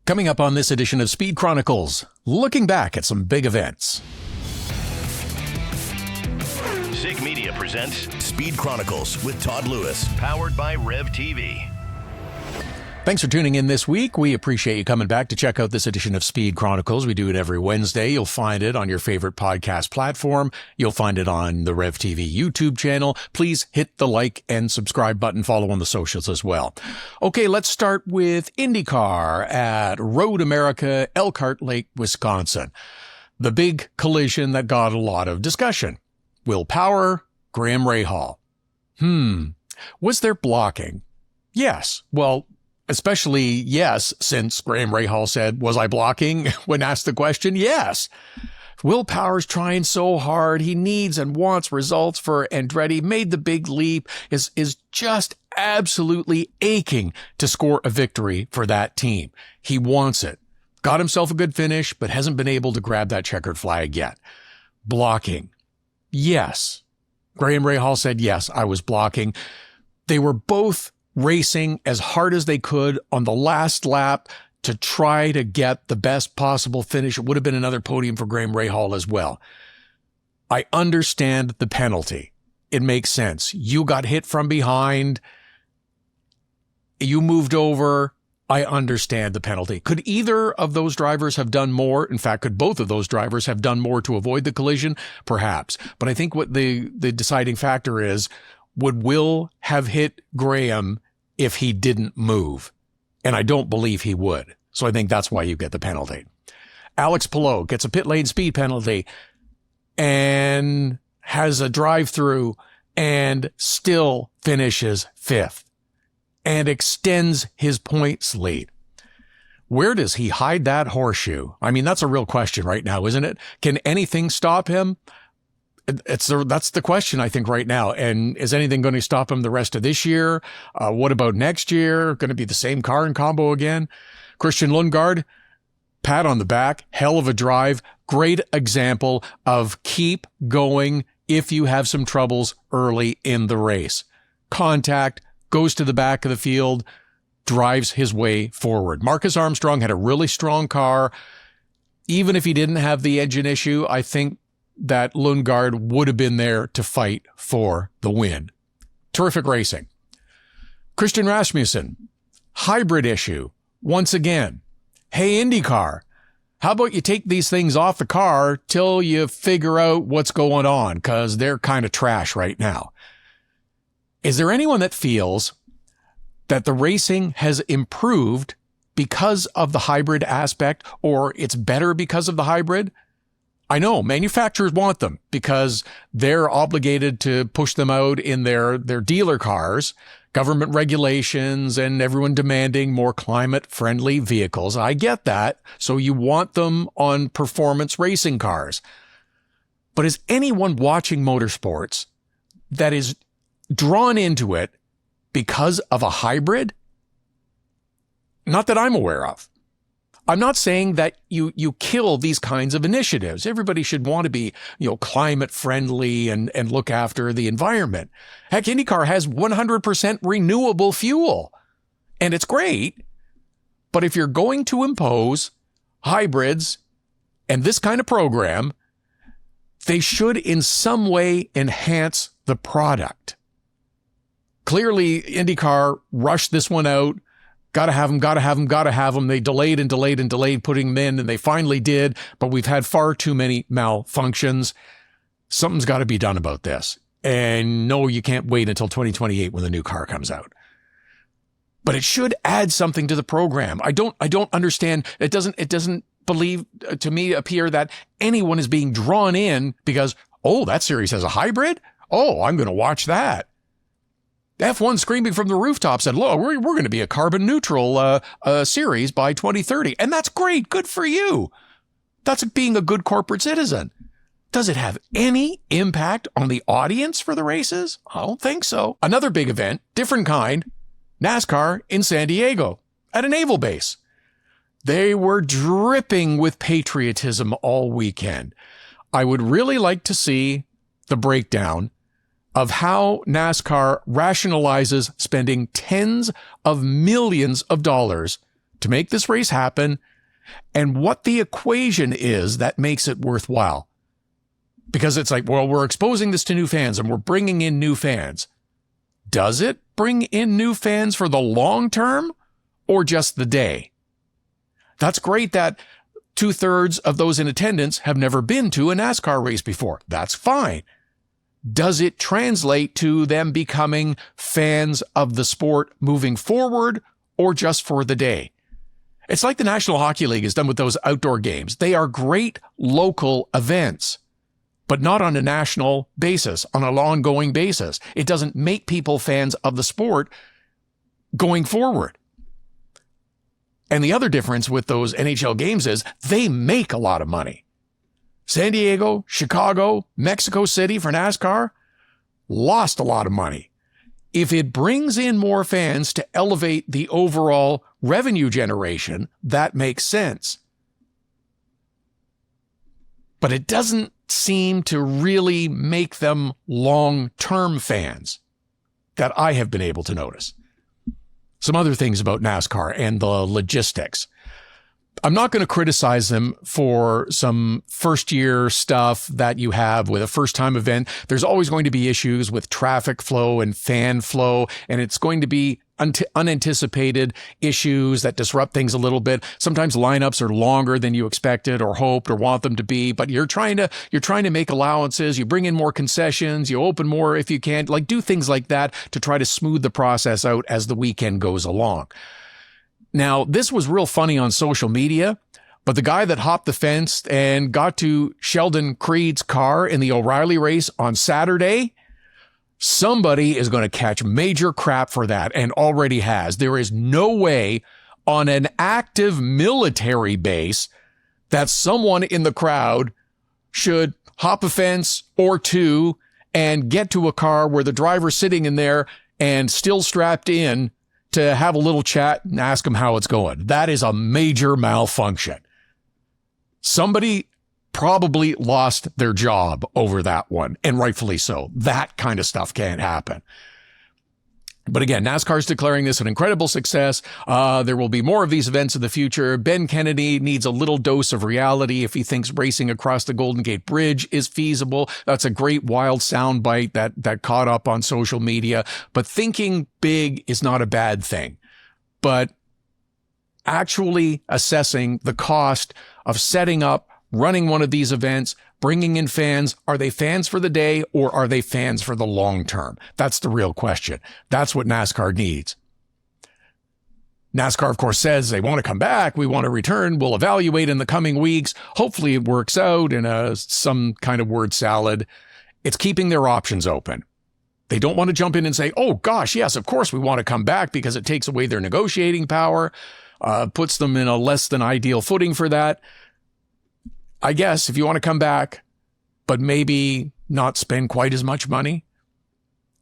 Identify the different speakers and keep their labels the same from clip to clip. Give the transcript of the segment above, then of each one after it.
Speaker 1: Coming up on this edition of Speed Chronicles, looking back at some big events.
Speaker 2: Zig Media presents Speed Chronicles with Todd Lewis, powered by Rev TV.
Speaker 1: Thanks for tuning in this week. We appreciate you coming back to check out this edition of Speed Chronicles. We do it every Wednesday. You'll find it on your favorite podcast platform. You'll find it on the Rev TV YouTube channel. Please hit the like and subscribe button. Follow on the socials as well. Okay, let's start with IndyCar at Road America, Elkhart Lake, Wisconsin. The big collision that got a lot of discussion. Will Power, Graham Rahal. Was there blocking? Yes. Well, especially yes, since Graham Rahal said, was I blocking? When asked the question, yes. Will Power's trying so hard. He needs and wants results for Andretti. Made the big leap. Is just absolutely aching to score a victory for that team. He wants it. Got himself a good finish, but hasn't been able to grab that checkered flag yet. Blocking. Yes. Graham Rahal said, yes, I was blocking. They were both racing as hard as they could on the last lap to try to get the best possible finish. It would have been another podium for Graham Rahal as well. I understand the penalty. It makes sense. You got hit from behind. You moved over. I understand the penalty. Could either of those drivers have done more? In fact, could both of those drivers have done more to avoid the collision? Perhaps. But I think what the deciding factor is, would Will have hit Graham if he didn't move? And I don't believe he would. So I think that's why you get the penalty. Alex Palou gets a pit lane speed penalty and has a drive-through and still finishes fifth and extends his points lead. Where does he hide that horseshoe? I mean, that's a real question right now, isn't it? Can anything stop him? That's the question, I think, right now. And is anything going to stop him the rest of this year? What about next year? Going to be the same car and combo again? Christian Lundgaard, pat on the back, hell of a drive. Great example of keep going if you have some troubles early in the race. Contact, goes to the back of the field, drives his way forward. Marcus Armstrong had a really strong car. Even if he didn't have the engine issue, I think that Lundgaard would have been there to fight for the win. Terrific racing. Christian Rasmussen, hybrid issue, once again. Hey, IndyCar, how about you take these things off the car till you figure out what's going on, because they're kind of trash right now. Is there anyone that feels that the racing has improved because of the hybrid aspect, or it's better because of the hybrid? I know manufacturers want them because they're obligated to push them out in their dealer cars, government regulations, and everyone demanding more climate-friendly vehicles. I get that. So you want them on performance racing cars. But is anyone watching motorsports that is drawn into it because of a hybrid? Not that I'm aware of. I'm not saying that you kill these kinds of initiatives. Everybody should want to be, climate friendly and look after the environment. Heck, IndyCar has 100% renewable fuel, and it's great. But if you're going to impose hybrids and this kind of program, they should in some way enhance the product. Clearly, IndyCar rushed this one out. Gotta have them. They delayed and delayed putting them in, and they finally did, but we've had far too many malfunctions. Something's got to be done about this. And no, you can't wait until 2028 when the new car comes out. But it should add something to the program. I don't understand. It doesn't appear that anyone is being drawn in because, that series has a hybrid? I'm going to watch that. F1 screaming from the rooftop said, look, we're going to be a carbon neutral series by 2030. And that's great. Good for you. That's being a good corporate citizen. Does it have any impact on the audience for the races? I don't think so. Another big event, different kind, NASCAR in San Diego at a naval base. They were dripping with patriotism all weekend. I would really like to see the breakdown of how NASCAR rationalizes spending tens of millions of dollars to to make this race happen and what the equation is that makes it worthwhile. Because it's like, well, we're exposing this to new fans and we're bringing in new fans. Does it bring in new fans for the long term or just the day? That's great that 2/3 of those in attendance have never been to a NASCAR race before. That's fine. Does it translate to them becoming fans of the sport moving forward or just for the day? It's like the National Hockey League has done with those outdoor games. They are great local events, but not on a national basis, on an ongoing basis. It doesn't make people fans of the sport going forward. And the other difference with those NHL games is they make a lot of money. San Diego, Chicago, Mexico City for NASCAR lost a lot of money. If it brings in more fans to elevate the overall revenue generation, that makes sense. But it doesn't seem to really make them long-term fans that I have been able to notice. Some other things about NASCAR and the logistics. I'm not going to criticize them for some first-year stuff that you have with a first-time event. There's always going to be issues with traffic flow and fan flow, and it's going to be unanticipated issues that disrupt things a little bit. Sometimes lineups are longer than you expected or hoped or want them to be, but you're trying to make allowances. You bring in more concessions. You open more if you can. Like, do things like that to try to smooth the process out as the weekend goes along. Now, this was real funny on social media, but the guy that hopped the fence and got to Sheldon Creed's car in the O'Reilly race on Saturday, somebody is going to catch major crap for that and already has. There is no way on an active military base that someone in the crowd should hop a fence or two and get to a car where the driver's sitting in there and still strapped in to have a little chat and ask him how it's going. That is a major malfunction. Somebody probably lost their job over that one, and rightfully so. That kind of stuff can't happen. But again, NASCAR's declaring this an incredible success. There will be more of these events in the future. Ben Kennedy needs a little dose of reality if he thinks racing across the Golden Gate Bridge is feasible. That's a great wild soundbite that caught up on social media. But thinking big is not a bad thing. But actually assessing the cost of setting up, running one of these events, bringing in fans. Are they fans for the day or are they fans for the long term? That's the real question. That's what NASCAR needs. NASCAR, of course, says they want to come back. We want to return. We'll evaluate in the coming weeks. Hopefully it works out in some kind of word salad. It's keeping their options open. They don't want to jump in and say, oh gosh, yes, of course we want to come back, because it takes away their negotiating power, puts them in a less than ideal footing for that. I guess if you want to come back, but maybe not spend quite as much money,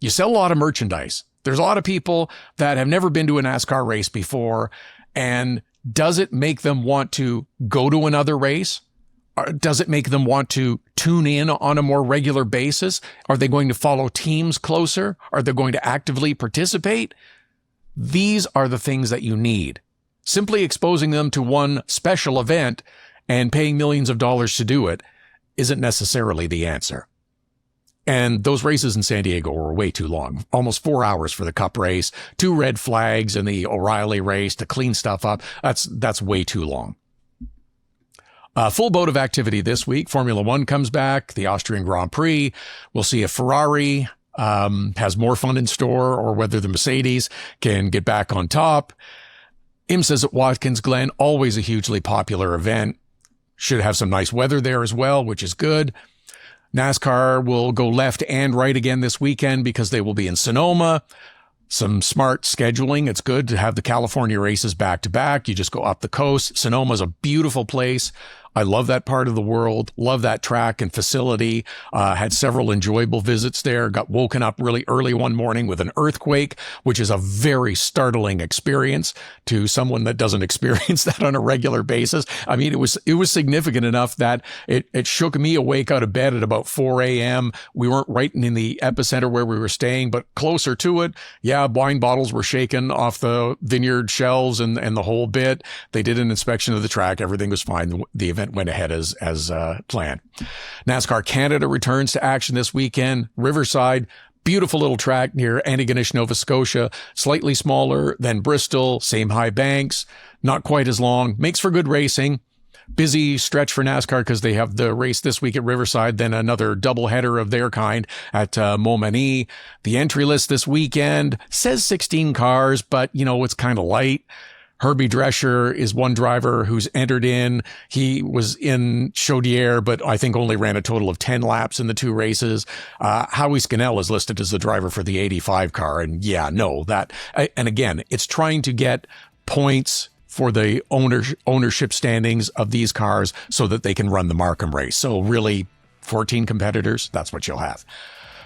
Speaker 1: you sell a lot of merchandise. There's a lot of people that have never been to a NASCAR race before. And does it make them want to go to another race? Or does it make them want to tune in on a more regular basis? Are they going to follow teams closer? Are they going to actively participate? These are the things that you need. Simply exposing them to one special event and paying millions of dollars to do it isn't necessarily the answer. And those races in San Diego were way too long. Almost 4 hours for the Cup race, 2 red flags in the O'Reilly race to clean stuff up. That's way too long. Full boat of activity this week. Formula One comes back, the Austrian Grand Prix. We'll see if Ferrari has more fun in store or whether the Mercedes can get back on top. IMSA's at Watkins Glen, always a hugely popular event. Should have some nice weather there as well, which is good. NASCAR will go left and right again this weekend because they will be in Sonoma. Some smart scheduling. It's good to have the California races back to back. You just go up the coast. Sonoma's a beautiful place I love that part of the world, love that track and facility. Had several enjoyable visits there, got woken up really early one morning with an earthquake, which is a very startling experience to someone that doesn't experience that on a regular basis. I mean, it was significant enough that it shook me awake out of bed at about 4 a.m. We weren't right in the epicenter where we were staying, but closer to it. Yeah, wine bottles were shaken off the vineyard shelves and the whole bit. They did an inspection of the track. Everything was fine. The event went ahead as planned. NASCAR Canada returns to action this weekend. Riverside, beautiful little track near Antigonish, Nova Scotia, slightly smaller than Bristol, same high banks, not quite as long, makes for good racing. Busy stretch for NASCAR because they have the race this week at Riverside, then another doubleheader of their kind at Montmagny. The entry list this weekend says 16 cars, but, it's kind of light. Herbie Drescher is one driver who's entered in. He was in Chaudière, but I think only ran a total of 10 laps in the two races. Howie Scannell is listed as the driver for the 85 car. And and again, it's trying to get points for the ownership standings of these cars so that they can run the Markham race. So really 14 competitors, that's what you'll have.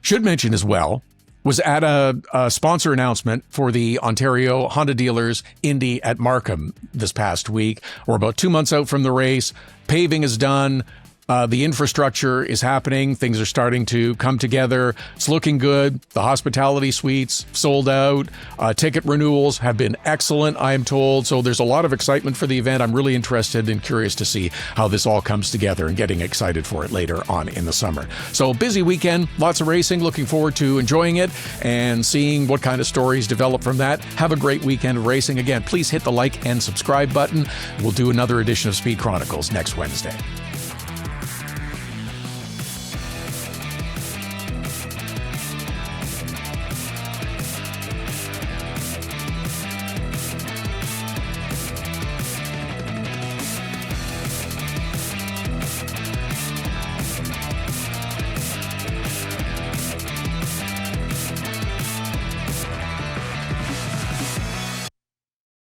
Speaker 1: Should mention as well, was at a sponsor announcement for the Ontario Honda dealers Indy at Markham this past week. We're about 2 months out from the race. Paving is done. The infrastructure is happening. Things are starting to come together. It's looking good. The hospitality suites sold out. Ticket renewals have been excellent, I am told. So there's a lot of excitement for the event. I'm really interested and curious to see how this all comes together and getting excited for it later on in the summer. So busy weekend, lots of racing. Looking forward to enjoying it and seeing what kind of stories develop from that. Have a great weekend of racing. Again, please hit the like and subscribe button. We'll do another edition of Speed Chronicles next Wednesday.